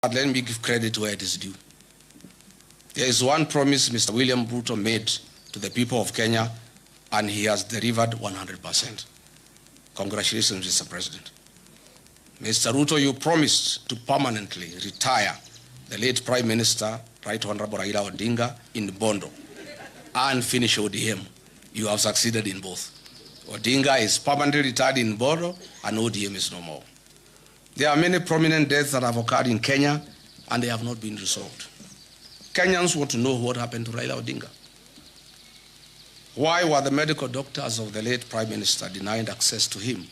But let me give credit where it is due. There is one promise Mr. William Ruto made to the people of Kenya, and he has delivered 100%. Congratulations, Mr. President. Mr. Ruto, you promised to permanently retire the late Prime Minister, Right Honorable Raila Odinga, in Bondo and finish ODM. You have succeeded in both. Odinga is permanently retired in Bondo and ODM is no more. There are many prominent deaths that have occurred in Kenya and they have not been resolved. Kenyans want to know what happened to Raila Odinga. Why were the medical doctors of the late Prime Minister denied access to him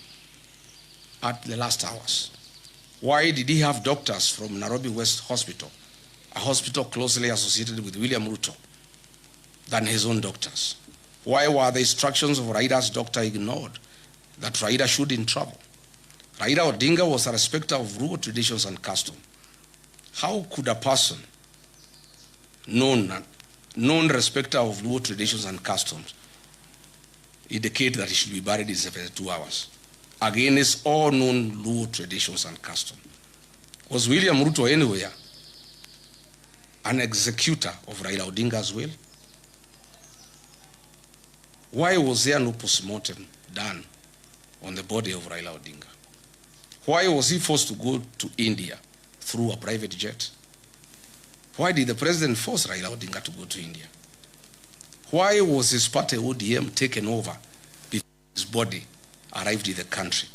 at the last hours? Why did he have doctors from Nairobi West Hospital, a hospital closely associated with William Ruto, than his own doctors? Why were the instructions of Raila's doctor ignored that Raila should travel? Raila Odinga was a respecter of Luo traditions and custom. How could a person known respecter of Luo traditions and customs indicate that he should be buried in 72 hours against all known Luo traditions and customs? Was William Ruto anywhere an executor of Raila Odinga's will? Why was there no postmortem done on the body of Raila Odinga? Why was he forced to go to India through a private jet? Why did the president force Raila Odinga to go to India? Why was his party ODM taken over before his body arrived in the country,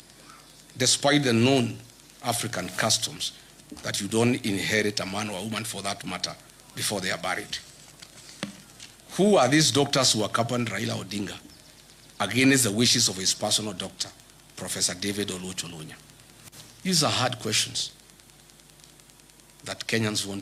despite the known African customs that you don't inherit a man or a woman for that matter before they are buried? Who are these doctors who accompanied Raila Odinga against the wishes of his personal doctor, Professor David Oluoch Olunya? These are hard questions that Kenyans want